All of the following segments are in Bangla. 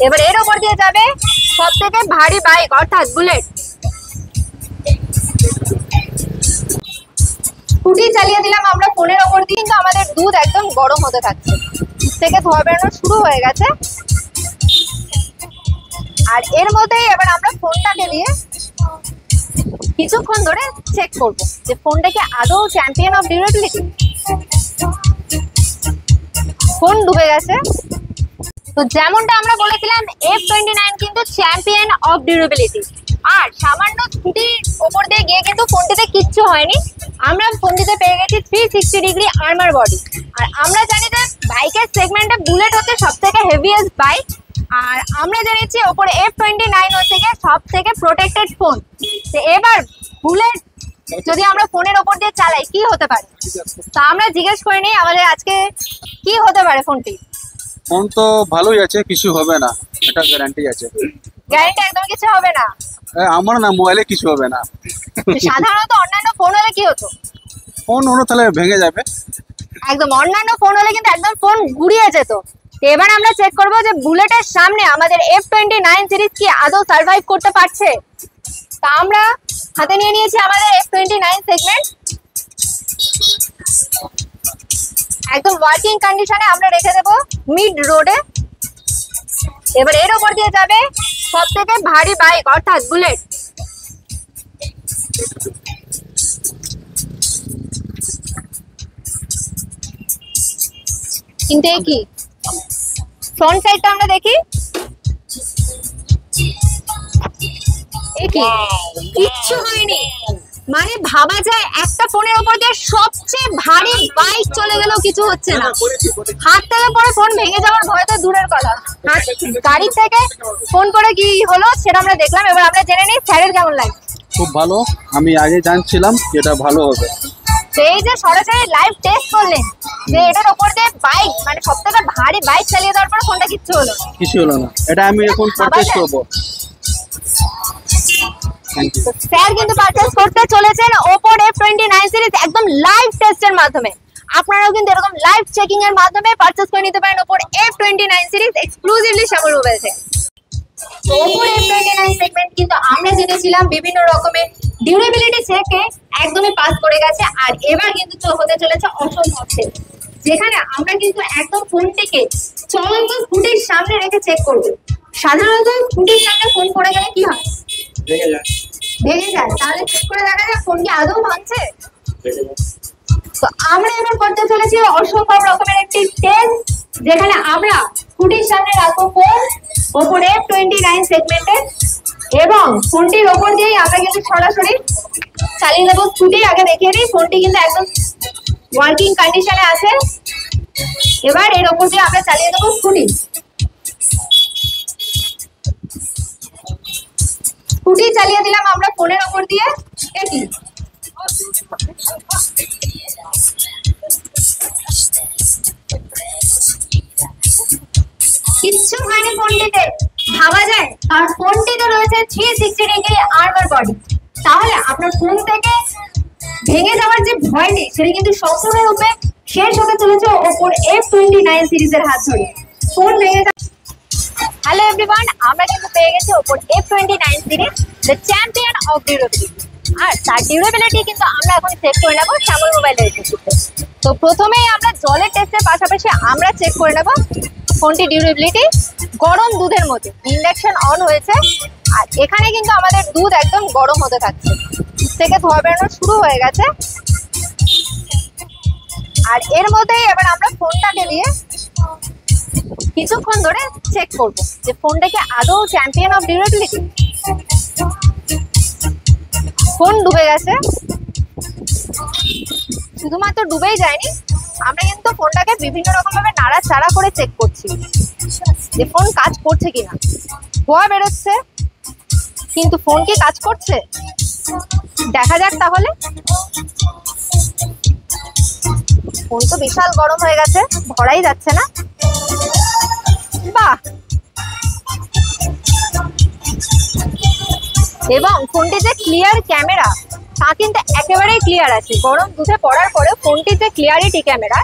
এবার এর উপর দিয়ে যাবে সব থেকে ভারী বাইক অর্থাৎ বুলেট। স্কুটি চালিয়ে দিলাম আমরা ফোনের ওপর দিয়ে, কিন্তু আমাদের দুধ একদম গরম হতে থাকছে, থেকে ধোয়া বেরোনো শুরু হয়ে গেছে। আর এর মধ্যেই এবার আমরা ফোনটাকে দিয়ে কিছুক্ষণ ধরে চেক করবো যে ফোনটা কি আদৌ চ্যাম্পিয়ন অফ ডিউরেবিলিটি। ফোন ডুবে গেছে। তো যেমনটা আমরা বলেছিলাম F29 কিন্তু চ্যাম্পিয়ন অফ ডিউরেবিলিটি। আর সামান্য স্কুটির ওপর দিয়ে গিয়ে কিন্তু ফোনটিতে কিচ্ছু হয়নি। আমরা ফোনটিতে পেয়ে গেছি 360 ডিগ্রি আর্মার বডি। আর আমরা জানি যে বাইকের সেগমেন্টে বুলেট হচ্ছে সব থেকে হেভিয়েস্ট বাইক। আর আমরা জেনেছি ওপরে F29 হচ্ছে গিয়ে সব থেকে প্রোটেক্টেড ফোন। তো এবার বুলেট যদি আমরা ফোনের ওপর দিয়ে চালাই কি হতে পারে, তো আমরা জিজ্ঞেস করে নিই আমাদের আজকে কি হতে পারে ফোনটি। ফোন তো ভালোই আছে, কিছু হবে না, এটা গ্যারান্টি আছে। গ্যারান্টি একদম কিছু হবে না? আমার না, মোবাইলে কিছু হবে না। সাধারণত অন্যান্য ফোন হলে কি হতো? ফোন হলো তাহলে ভেঙে যাবে। একদম অন্যান্য ফোন হলে কিন্তু একদম ফোন গুড়িয়ে যেত। এবার আমরা চেক করবো যে বুলেটের সামনে আমাদের F29 সিরিজ কি আদৌ সার্ভাইভ করতে পারছে। তা আমরা হাতে নিয়ে নিয়েছি আমাদের F29 সেগমেন্ট, একদম ওয়ার্কিং কন্ডিশনে আমরা রেখে দেবো মিড রোডে। এবার এর উপর দিয়ে যাবে সব থেকে ভারী বাইক অর্থাৎ বুলেট। কিন্তু এ কি ফ্রন্ট সাইডটা আমরা দেখি, কিচ্ছু হয়নি। মানে ভাবা যায় একটা ফোনের উপর দিয়ে সবচেয়ে ভারী বাইক চলে গেলেও কিছু হচ্ছে না। হাত থেকে পরে ফোন ভেঙে যাওয়ার ভয় তো দূরের কথা, গাড়ি থেকে ফোন করে কি হলো সেটা আমরা দেখলাম। এবার আমরা জেনে নিই স্যারের কেমন লাগে। খুব ভালো, আমি আগে জানছিলাম এটা ভালো হবে। এই যে সরাসরি লাইভ টেস্ট করলেন যে এটার উপর দিয়ে বাইক মানে সব থেকে ভারী বাইক চালিয়ে দেওয়ার পর ফোনটা কিচ্ছু হলো না, কিছু হলো না। এটা আমি এখন পারচেজ করব। স্যার কিন্তু পারচেজ করতে চলেছেন Oppo F29 সিরিজ একদম লাইভ টেস্টের মাধ্যমে। আপনারাও কিন্তু এরকম লাইভ চেকিং এর মাধ্যমে পারচেজ করে নিতে পারেন Oppo F29 সিরিজ এক্সক্লুসিভলি শ্যামল মোবাইলসে। তো Oppo F29 সেগমেন্ট কিন্তু আমরা জেনেছিলাম বিভিন্ন রকমের ডিউরেবিলিটি চেকে একদমই পাস করে গেছে। আর এবার কিন্তু হতে চলেছে অসম্ভব চেক, যেখানে আমরা কিন্তু একদম ফোনটিকে চলন্ত স্কুটির সামনে রেখে চেক করব। সাধারণত স্কুটির সামনে ফোন পড়ে গেলে কি হয়? ভেঙে যায়। তাহলে চেক করে দেখা যায় ফোন কি আদৌ ভাঙছে। তো আমরা এবার করতে চলেছি অসম্ভব রকমের একটি টেস্ট, যেখানে আমরা স্কুটির সামনে রাখবো ফোন Oppo F29 সেগমেন্টে এবং ফোনটির ওপর দিয়েই আমরা কিন্তু সরাসরি চালিয়ে দেবো স্কুটি। আগে দেখিয়ে দিই ফোনটি কিন্তু একদম ওয়ার্কিং কন্ডিশনে আছে। এবার এর ওপর দিয়ে আমরা চালিয়ে দেবো স্কুটি। স্কুটি চালিয়ে দিলাম আমরা ফোনের ওপর দিয়ে। এটি কিচ্ছু হয়নি ফোনটিতে, ভাবা যায়, কারণ ফোনটিতে রয়েছে 360 ডিগ্রি আর্মার বডি। তাহলে আপনার ফোন থেকে ভেঙে যাওয়ার যে ভয় নেই সেটা কিন্তু সম্পূর্ণরূপে শেষ হতে চলেছে Oppo F29 সিরিজের হাত ধরে। ফোন ভেঙে হ্যালো এভরিওয়ান, আমরা কিন্তু পেয়ে গেছি Oppo F29 series the champion of durability. আর তার ডিউরেবিলিটি কিন্তু আমরা এখন চেক করে নেবো শ্যামল মোবাইলের এসেছিতে। তো প্রথমেই আমরা জলের টেস্টের পাশাপাশি আমরা চেক করে নেবো ফোনটি ডিউরেবিলিটি গরম দুধের মধ্যে। ইন্ডাকশন অন হয়েছে আর এখানে কিন্তু আমাদের দুধ একদম গরম হতে থাকছে, থেকে ধোয়া বেরোনো শুরু হয়ে গেছে। আর এর মধ্যেই এবার আমরা ফোনটাকে দিয়ে কিছুক্ষণ ধরে চেক করবো যে ফোনটা কি আদৌ চ্যাম্পিয়ন অফ ডিউরেবিলিটি। ফোন ডুবে গেছে, শুধুমাত্র ডুবেই যায়নি, আমরা কিন্তু ফোনটাকে বিভিন্ন রকম ভাবে নাড়াচাড়া করে চেক করছি যে ফোন কাজ করছে কিনা। ধোয়া বেরোচ্ছে কিন্তু ফোন কি কাজ করছে দেখা যাক তাহলে। ফোন তো বিশাল গরম হয়ে গেছে, ধরাই যাচ্ছে না। বাহ, এবং ফোনটির যে ক্লিয়ার ক্যামেরা তা কিন্তু একেবারেই ক্লিয়ার আছে। গরম দুধে পড়ার পরে ফোনটির যে ক্লিয়ারিটি ক্যামেরা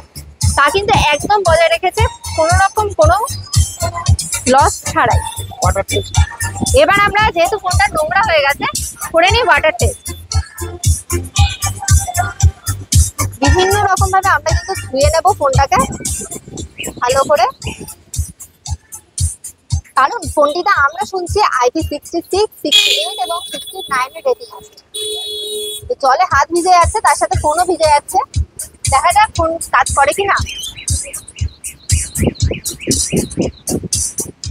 তা কিন্তু একদম বজায় রেখেছে, কোনো রকম কোনো লস ছাড়াই। Water test. এবার আমরা যেহেতু ফোনটা নোংরা হয়ে গেছে করে নিই ওয়াটার টেস্ট। বিভিন্ন রকম ভাবে আমরা কিন্তু ধুয়ে নেব ফোনটাকে ভালো করে, কারণ ফোনটিতে আমরা শুনছি IP66, 68 এবং 69 এর রেটিং আছে। তো জলে হাত ভিজে যাচ্ছে, তার সাথে ফোনও ভিজে যাচ্ছে, দেখা যাক ফোন কাজ করে কিনা।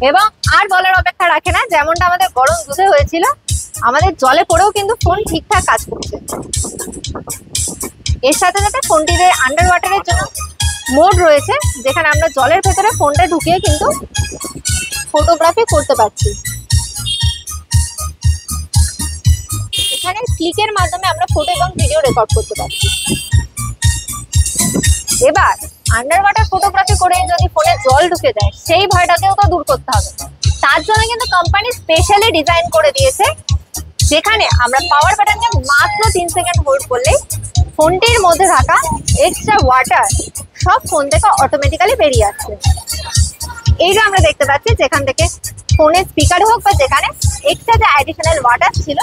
এবং আর বলার অপেক্ষা রাখে না, যেমনটা আমাদের গরম দুধে হয়েছিল, আমাদের জলে পড়েও কিন্তু ফোন ঠিকঠাক কাজ করছে। এর সাথে সাথে ফোনটিতে আন্ডার ওয়াটারের জন্য মোড রয়েছে, যেখানে আমরা জলের ভেতরে ফোনটা ঢুকিয়ে কিন্তু ফটোগ্রাফি করতে পারছি। এখানে ক্লিকের মাধ্যমে আমরা ফটো এবং ভিডিও রেকর্ড করতে পারছি। এবার আন্ডার ওয়াটার ফটোগ্রাফি করে যদি ফোনে জল ঢুকে যায়, সেই ভয়টাকেও তো দূর করতে হবে। তার জন্য কিন্তু কোম্পানি স্পেশালি ডিজাইন করে দিয়েছে, যেখানে আমরা পাওয়ার বাটনকে মাত্র 3 সেকেন্ড হোল্ড করলেই ফোনটির মধ্যে থাকা এক্সট্রা ওয়াটার সব ফোন থেকে অটোমেটিক্যালি বেরিয়ে আসছে। এইটা আমরা দেখতে পাচ্ছি, যেখান থেকে ফোনের স্পিকার হোক বা যেখানে এক্সট্রা যে অ্যাডিশনাল ওয়াটার ছিল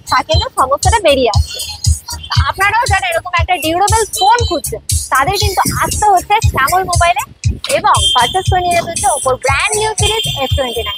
তা কিন্তু সমস্তটা বেরিয়ে আসছে। আপনারাও যারা এরকম একটা ডিউরেবল ফোন খুঁজছেন, তাদের কিন্তু আসতে হচ্ছে শ্যামল মোবাইলে এবং পারচেস করে নিয়ে যেতে হচ্ছে ওপোর ব্র্যান্ড নিউ সিরিজ F29।